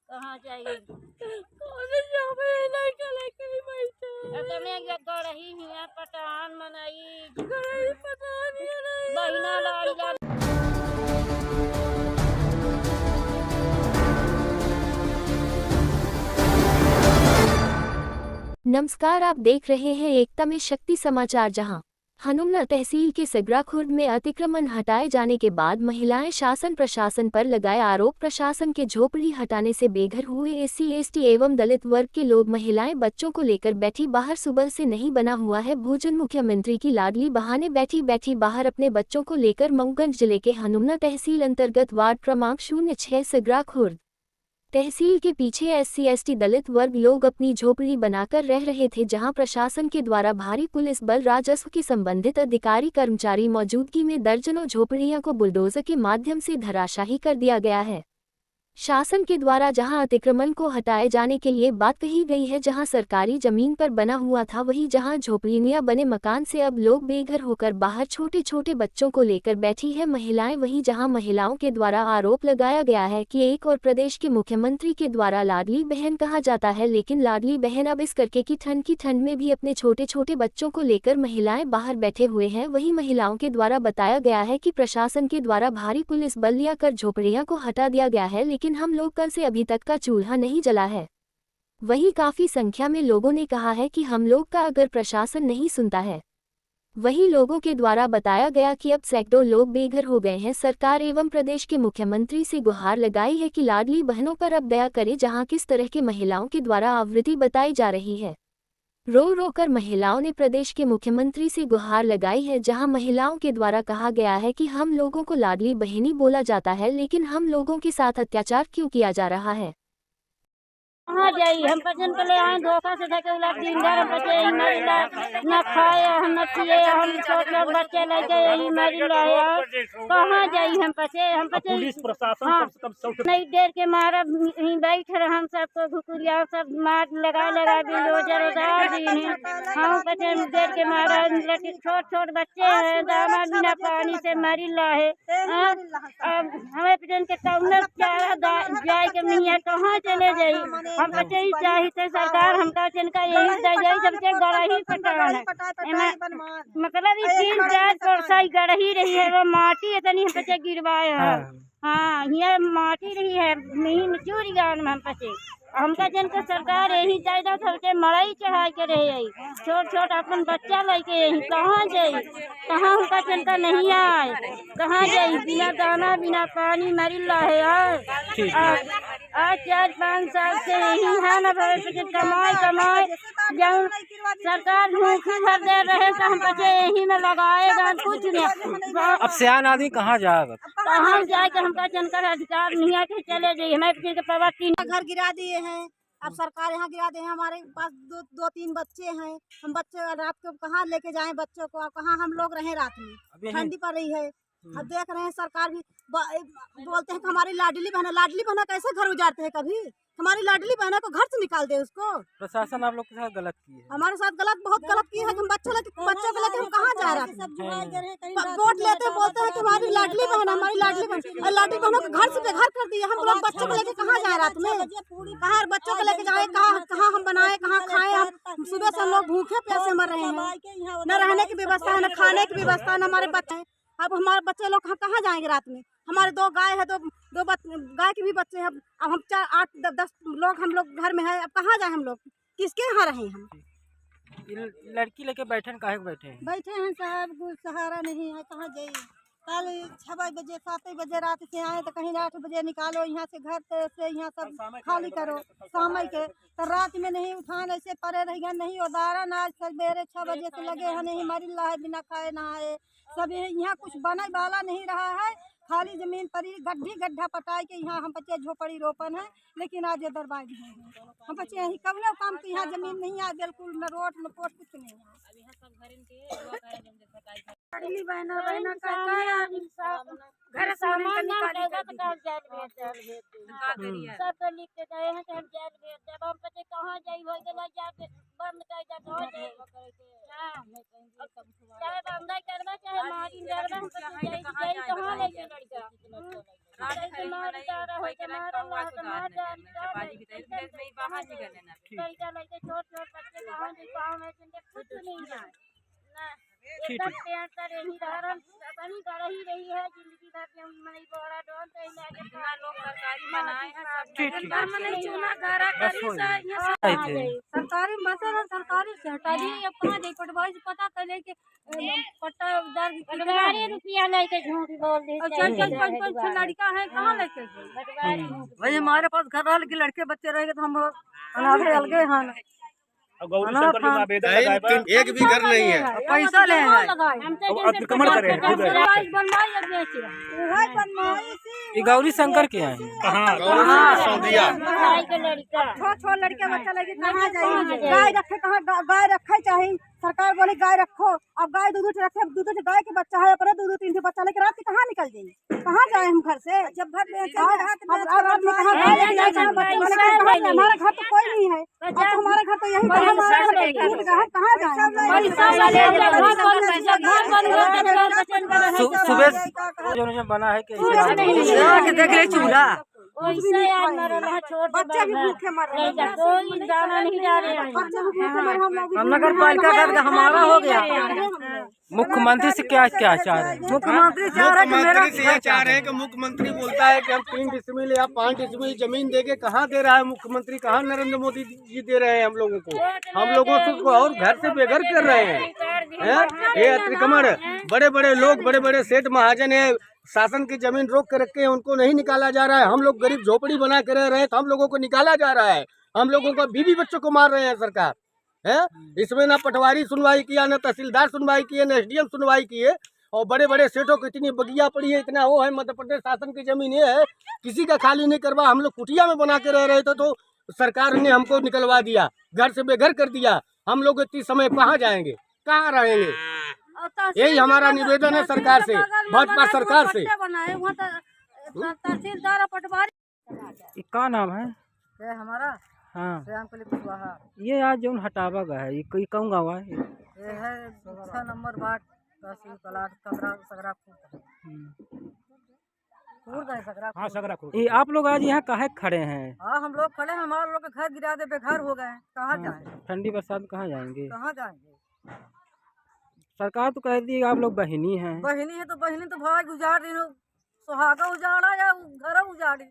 कहाँ जाइए गड़ही हिया पटान मनाई बहिना लाड़ी नमस्कार, आप देख रहे हैं एकता में शक्ति समाचार। जहां हनुमना तहसील के सगरा खुर्द में अतिक्रमण हटाए जाने के बाद महिलाएं शासन प्रशासन पर लगाए आरोप। प्रशासन के झोपड़ी हटाने से बेघर हुए एससी एसटी एवं दलित वर्ग के लोग, महिलाएं बच्चों को लेकर बैठी बाहर। सुबह से नहीं बना हुआ है भोजन। मुख्यमंत्री की लाडली बहाने बैठी बाहर अपने बच्चों को लेकर मऊगंज जिले के हनुमना तहसील अंतर्गत वार्ड क्रमांक 06 सगरा खुर्द तहसील के पीछे एससी एसटी दलित वर्ग लोग अपनी झोपड़ी बनाकर रह रहे थे, जहां प्रशासन के द्वारा भारी पुलिस बल, राजस्व के संबंधित अधिकारी कर्मचारी मौजूदगी में दर्जनों झोपड़ियों को बुलडोजर के माध्यम से धराशाही कर दिया गया है। शासन के द्वारा जहां अतिक्रमण को हटाए जाने के लिए बात कही गई है, जहां सरकारी जमीन पर बना हुआ था, वहीं जहां झोपड़ियां बने मकान से अब लोग बेघर होकर बाहर छोटे छोटे बच्चों को लेकर बैठी है महिलाएं। वहीं जहां महिलाओं के द्वारा आरोप लगाया गया है कि एक और प्रदेश के मुख्यमंत्री के द्वारा लाडली बहन कहा जाता है, लेकिन लाडली बहन अब इस करके की ठंड में भी अपने छोटे छोटे बच्चों को लेकर महिलाएं बाहर बैठे हुए हैं। वहीं महिलाओं के द्वारा बताया गया है कि प्रशासन के द्वारा भारी पुलिस बल लिया कर झोपड़ियां को हटा दिया गया है, लेकिन हम लोग कल से अभी तक का चूल्हा नहीं जला है। वहीं काफी संख्या में लोगों ने कहा है कि हम लोग का अगर प्रशासन नहीं सुनता है। वहीं लोगों के द्वारा बताया गया कि अब सैकड़ों लोग बेघर हो गए हैं। सरकार एवं प्रदेश के मुख्यमंत्री से गुहार लगाई है कि लाडली बहनों पर अब दया करे। जहां किस तरह के महिलाओं के द्वारा आवृत्ति बताई जा रही है, रो रो कर महिलाओं ने प्रदेश के मुख्यमंत्री से गुहार लगाई है। जहां महिलाओं के द्वारा कहा गया है कि हम लोगों को लाडली बहनी बोला जाता है, लेकिन हम लोगों के साथ अत्याचार क्यों किया जा रहा है। कहाँ जाई हम पसंद के ले आए धोखा से धके उला दिन भर बच्चे यही मरिला न खाए हम न पिए हम छोट छोट बच्चे लेके यही मरिला है। कहाँ जाई हम पचे पुलिस प्रशासन कम से कम नहीं देर के मारा यहीं बैठ रहे हम सबको घुकुरिया सब मार लगा बिल्डोजर उतार दी हम पचे देर के मारा छोट छोट बच्चे हैं दामाद बिना पानी से मरिला है। अब हमें पचन के कौन चारा जाए के नहीं कहाँ चले जाई हम बच्चे ही चाहिए सरकार हमका जिनका यही दे जाए सबसे गड़ही पटान है मतलब 3-4 गड़ही रही है वो माटी इतनी हम बच्चे गिरवाए है। हाँ यहाँ माटी रही है मिही चूरी गाँव में हम बच्चे हमका जिनका सरकार यही चाहिए सबके मड़ई चढ़ा के रहे आई छोट छोट अपन बच्चा लेके यही कहाँ जाई कहाँ हमका जिनका नहीं आए कहाँ जाई बिना दाना बिना पानी मरिला है। आज 4-5 साल से यही है ना कमाए जब सरकार भूखी भर दे रहे तो हम बच्चे यही में लगाएगा कुछ नहीं। अब सियान आदमी कहाँ जाएगा, कहाँ जाके हमका जनकर अधिकार नहीं है कि चले जाइए हमारे प्रवक्ति घर गिरा दिए हैं। अब सरकार यहाँ गिरा दे। हमारे पास दो तीन बच्चे हैं, हम बच्चे रात को कहाँ लेके जाएं बच्चों को, कहाँ हम लोग रहें रात में, ठंडी पड़ रही है। अब देख रहे हैं सरकार भी बोलते हैं कि हमारी लाडली बहना कैसे घर उजाड़ते हैं, कभी हमारी लाडली बहना को घर से निकाल दे उसको। प्रशासन आप लोग के साथ गलत की है, हमारे साथ बहुत गलत की है। हम बच्चों को लेके हम कहाँ जा रहे हैं, वोट लेते हैं बोलते हैं कि हमारी लाडली बहन और लाडली बहनों को घर से बेघर कर दिए। हम लोग बच्चों को लेके कहाँ जाए रात में, कहाँ बच्चों को लेके जाए, कहाँ हम बनाए, कहाँ खाए। हम सुबह से हम लोग भूखे प्यासे मर रहे हैं, न रहने की व्यवस्था है, न खाने की व्यवस्था है, न हमारे बच्चे। अब हमारे बच्चे लोग कहाँ जाएंगे रात में। हमारे 2 गाय है, दो गाय के भी बच्चे हैं। अब हम 4-8-10 लोग हम लोग घर में है। अब कहाँ जाए हम लोग, किसके यहाँ रहे हम। लड़की लेके बैठे हैं साहब, कुछ सहारा नहीं है, कहाँ जाइए। कल 6 बजे 7 बजे रात से आए तो कहीं 8 बजे निकालो यहाँ से घर से, यहाँ सब खाली करो समय के। तो रात में नहीं उठान ऐसे पड़े रह गए, नहीं उदाहरण आज सवेरे 6 बजे से लगे हैं, नहीं मरिल्ला है बिना खाए नहाए। सब यहाँ कुछ बने वाला नहीं रहा है, खाली जमीन पड़ी गड्ढा पटाए के यहाँ हम बच्चे झोपड़ी रोपन है। लेकिन आज ये दरबार है हम बच्चे यही कबले काम की यहाँ जमीन नहीं है बिल्कुल, न रोड न पोस्ट कुछ नहीं है। बहना घर सामान सब लिख के गए हैं कि हम जेल भेज देब। हम बच्चे कहाँ जाई हो गया जाके बंद कर दे चाहे बंदा करवा चाहे मारी करवा हम कहाँ लेके लड़का ठीक है। ठीक ठीक बस हो गई। सरकारी मसला सरकारी से हटा दी। अब कहाँ जाए पटवारी से पता कर ले कि पट्टादार की कितना पटवारी है। रुपया लेके झूठ बोल दी। अब चल चल 5-5 लड़का है कहाँ लेके जाए। भाई हमारे पास घर रह के लड़के बच्चे रहेंगे तो हम अनाथे अलगे हैं। गौरी शंकर जी में आवेदन लगाए पर एक भी घर नहीं है। पैसा ले अतिक्रमण करे ये गौरी शंकर के हैं कहाँ के लड़का छोट लड़के बच्चा लगे कहाँ जाएंगे। गाय रखे कहाँ गाय रखे चाहिए। सरकार बोले गाय रखो। अब गाय दूध रखे दूध गाय के बच्चा है अपने 2-3 बच्चा लेकर रात कहाँ निकल जाएंगे। कहाँ जाए हम घर से जब घर हमारा घर तो कोई नहीं है। अब तो हमारे घर तो यही कहाँ जाए। सुबह जो बना है कि देख ले चूल्हा बच्चे भी भूखे मर रहे हैं। कोई जाना नहीं जा रहे हैं। हम नगर पालिका का हमारा हो गया। मुख्यमंत्री से क्या क्या चाह रहे हैं? मुख्यमंत्री चाह रहे मुख्यमंत्री से ये चाह रहे हैं कि मुख्यमंत्री बोलता है कि हम 3 डिसमिल या 5 डिसमिल जमीन देके कहाँ दे रहा है मुख्यमंत्री। कहाँ नरेंद्र मोदी जी दे रहे हैं हम लोगों को। हम लोगों को और घर से बेघर कर रहे हैं। ये अतिक्रमण बड़े बड़े लोग बड़े बड़े सेठ महाजन है शासन की जमीन रोक के रखे हैं उनको नहीं निकाला जा रहा है। हम लोग गरीब झोपड़ी बना के रह रहे हैं तो हम लोगों को निकाला जा रहा है। हम लोगों को बीवी बच्चों को मार रहे हैं सरकार है। इसमें ना पटवारी सुनवाई किया ना तहसीलदार सुनवाई किए ना SDM सुनवाई किए। और बड़े बड़े सेठों को इतनी बगिया पड़ी है इतना वो है। मध्य प्रदेश शासन की जमीन ये है किसी का खाली नहीं करवा। हम लोग कुटिया में बना के रह रहे थे तो सरकार ने हमको निकलवा दिया घर से बेघर कर दिया। हम लोग इतनी समय कहाँ जाएंगे कहाँ रहेंगे। यही हमारा निवेदन है सरकार से भाजपा सरकार से। तहसीलदार पटवारी क्या नाम है हमारा हाँ कुशवाहा। ये आज जो हटावा गया है ये कौन गाँव है? ये है 6 नंबर वार्ड तहसील प्लाट सगरा हाँ सगरा। ये आप लोग आज यहाँ काहे खड़े हैं? हाँ हम लोग खड़े हैं। हमारे लोग के घर गिरा दे बेघर हो गए। कहाँ जाए ठंडी बरसात में कहाँ जाएंगे? कहाँ जाएंगे। सरकार तो कह दी आप लोग बहिनी हैं। बहिनी है तो बहिनी तो भाग उजाड़ दी सुहागा उजाड़ा या घर उजाड़ी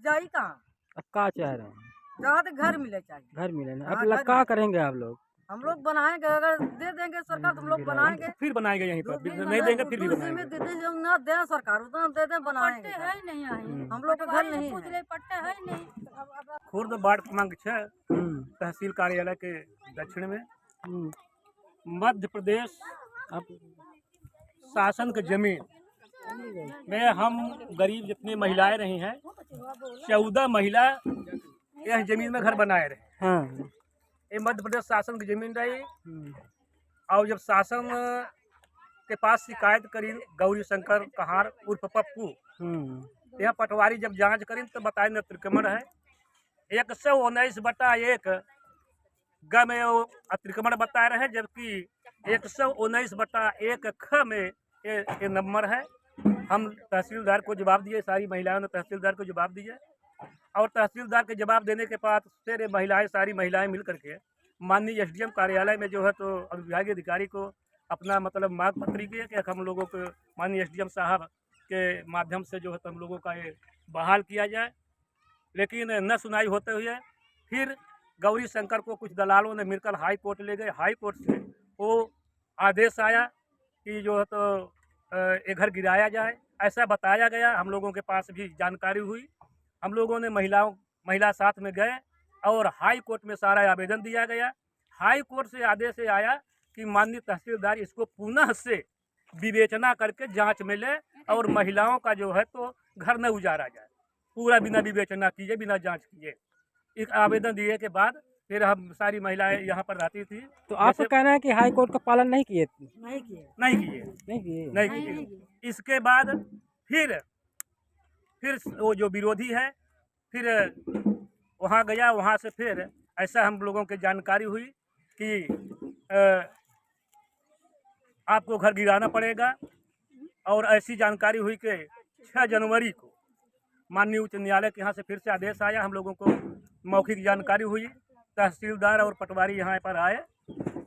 जाई कहाँ। अब क्या चाह रहे हैं? जहाँ तक घर मिले चाहिए घर मिले ना। हाँ, अब क्या करेंगे आप लोग? हम लोग बनाएंगे अगर दे देंगे सरकार तो हम लोग बनाएंगे फिर बनाएंगे यहीं पर नहीं देंगे फिर भी बनाएंगे। न दे सरकार उतना दे दे बनाएंगे। है नहीं हम लोग का घर नहीं है। पट्टे है नहीं। खुर्द वार्ड क्रमांक 6 तहसील कार्यालय के दक्षिण में मध्य प्रदेश शासन की जमीन में हम गरीब जितनी महिलाएं रही हैं 14 महिला यह जमीन में घर बनाए रहे। हाँ। ये मध्य प्रदेश शासन की जमीन रही। और जब शासन के पास शिकायत करी गौरी शंकर कहार उर्फ पप्पू यह पटवारी जब जांच करी तो बताए न अतिक्रमण है 119/1 ग में वो अतिक्रमण बता रहे हैं जबकि 119/1 ख में ये नंबर है। हम तहसीलदार को जवाब दिए सारी महिलाओं ने तहसीलदार को जवाब दिए और तहसीलदार के जवाब देने के बाद फिर महिलाएं सारी महिलाएं मिल करके माननीय SDM कार्यालय में जो है तो विभागीय अधिकारी को अपना मतलब मांग पत्र किए कि हम लोगों को माननीय SDM साहब के माध्यम से जो है तो हम लोगों का ये बहाल किया जाए। लेकिन न सुनाई होते हुए फिर गौरी शंकर को कुछ दलालों ने मिलकर हाई कोर्ट ले गए। हाई कोर्ट से वो आदेश आया कि जो है तो ये घर गिराया जाए ऐसा बताया गया। हम लोगों के पास भी जानकारी हुई। हम लोगों ने महिला साथ में गए और हाई कोर्ट में सारा आवेदन दिया गया। हाई कोर्ट से आदेश आया कि माननीय तहसीलदार इसको पुनः से विवेचना करके जांच में ले और महिलाओं का जो है तो घर न उजाड़ा जाए पूरा बिना विवेचना किए बिना जांच किए। एक आवेदन दिए के बाद फिर हम सारी महिलाएं यहाँ पर रहती थी। तो आपका कहना है कि हाई कोर्ट का पालन नहीं किए? नहीं किए। इसके बाद फिर वो जो विरोधी है फिर वहाँ गया। वहाँ से फिर ऐसा हम लोगों की जानकारी हुई कि आपको घर गिराना पड़ेगा और ऐसी जानकारी हुई कि 6 जनवरी को माननीय उच्च न्यायालय के यहाँ से फिर से आदेश आया, हम लोगों को मौखिक जानकारी हुई। तहसीलदार और पटवारी यहाँ पर आए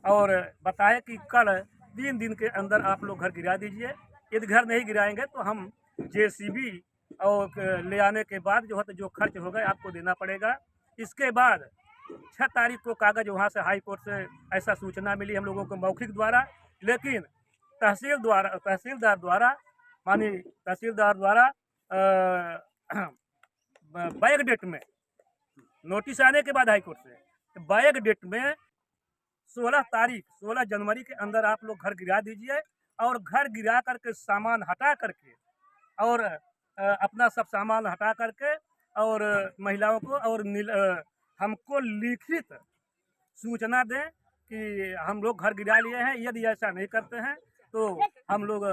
और बताए कि कल 3 दिन के अंदर आप लोग घर गिरा दीजिए। यदि घर नहीं गिराएंगे तो हम JCB और ले आने के बाद जो है तो जो खर्च होगा आपको देना पड़ेगा। इसके बाद 6 तारीख को कागज़ वहाँ से हाई कोर्ट से ऐसा सूचना मिली हम लोगों को मौखिक द्वारा, लेकिन तहसीलदार द्वारा बैक डेट में नोटिस आने के बाद हाई कोर्ट से बैक डेट में 16 जनवरी के अंदर आप लोग घर गिरा दीजिए और घर गिरा करके सामान हटा करके और अपना सब सामान हटा करके और महिलाओं को और हमको लिखित सूचना दें कि हम लोग घर गिरा लिए हैं। यदि ऐसा नहीं करते हैं तो हम लोग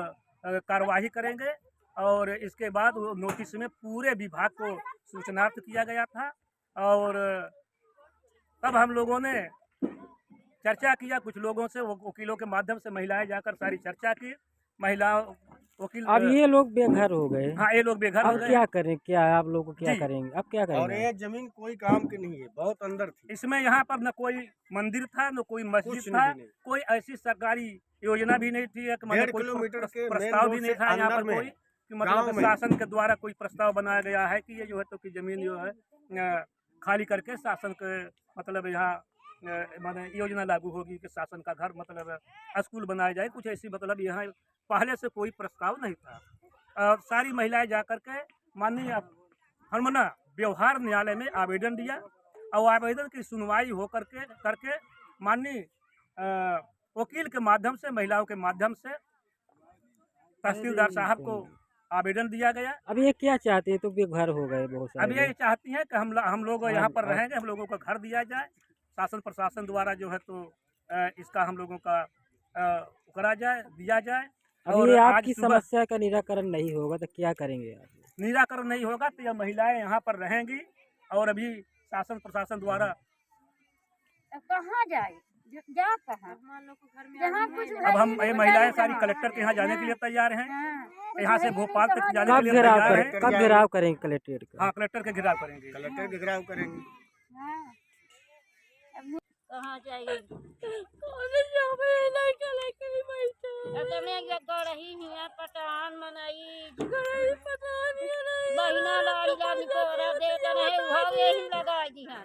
कार्रवाई करेंगे। और इसके बाद वो नोटिस में पूरे विभाग को सूचनार्थ किया गया था और तब हम लोगों ने चर्चा किया कुछ लोगों से, वकीलों के माध्यम से महिलाएं जाकर सारी चर्चा की। महिलाओं वकील अब ये लोग बेघर हो गए। हाँ, ये लोग बेघर हो अब गए। क्या करें, क्या आप लोग क्या करेंगे, अब क्या और करेंगे? ये जमीन कोई काम की नहीं है, बहुत अंदर थी। इसमें यहाँ पर न कोई मंदिर था न कोई मस्जिद कुछ था, नहीं। कोई ऐसी सरकारी योजना भी नहीं थी, एक मतलब 1.5 कोई किलोमीटर के प्रस्ताव भी मेन नहीं रोड था से यहाँ पर अंदर में कोई कि गाँव मतलब में। शासन के द्वारा कोई प्रस्ताव बनाया गया है कि ये जो है तो कि जमीन जो है खाली करके शासन के मतलब यहाँ माने योजना लागू होगी कि शासन का घर मतलब स्कूल बनाया जाए, कुछ ऐसी मतलब यहाँ पहले से कोई प्रस्ताव नहीं था। सारी महिलाएं जाकर के माननीय हरमना व्यवहार न्यायालय में आवेदन दिया और आवेदन की सुनवाई हो करके माननीय वकील के माध्यम से, महिलाओं के माध्यम से तहसीलदार साहब को आवेदन दिया गया। अब ये क्या चाहते हैं? तो बेघर हो गए बहुत सारे अब ये लोग। चाहती हैं कि हम लोग यहाँ पर रहेंगे, हम लोगों को घर दिया जाए, शासन प्रशासन द्वारा जो है तो इसका हम लोगों का करा जाए, दिया जाए। अब और ये आज आपकी सुबह समस्या का निराकरण नहीं होगा तो क्या करेंगे आप? निराकरण नहीं होगा तो यह महिलाएं यहाँ पर रहेंगी और अभी शासन प्रशासन द्वारा कहाँ जाए, जा कहाँ, जहाँ कुछ अब हम ये महिलाएं सारी कलेक्टर के यहाँ जाने के लिए तैयार हैं, यहाँ से भोपाल तक जाने के कब लिए घेराव तैयार करें, हैं। कब घेराव करेंगे कलेक्ट्रेट का? हाँ, कलेक्टर के घेराव करेंगे। कलेक्टर के घेराव करेंगे। कहाँ जाइए गढ़ी हिया पठान मनाई बहिना लाड़ी जानी को देते रहे उहावे ही लगाई दी हैं।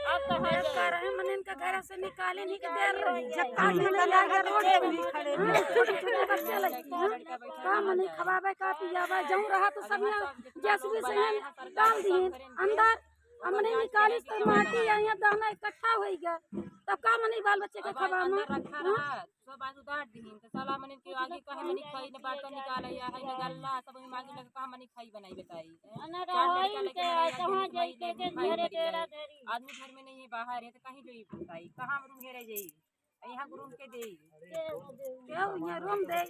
अब कहाँ जाए मन इनका घर से निकाले नहीं के देर रही जब आज निकला के रोड पे भी खड़े हैं छोटे छोटे बच्चे लगे का मने खवावे का पियावे जऊं रहा तो सब जैसे से डाल दिए अंदर हमने निकाली तो माटी यहाँ दाना इकट्ठा हो गया तब का मने बाल बच्चे के खवा में सब बात उतार दी तो साला मने के आगे कहे मने खाई ने बर्तन निकाल या है ने गल्ला सब में मांगे लगे कहां मने खाई बनाई बताई ना रहोई के कहाँ जाई के घरे तेरा तेरी आदमी घर में नहीं है बाहर है तो कहीं जोई बताई कहां रूम घेरे जाई यहाँ रूम के देई क्यों ये रूम दे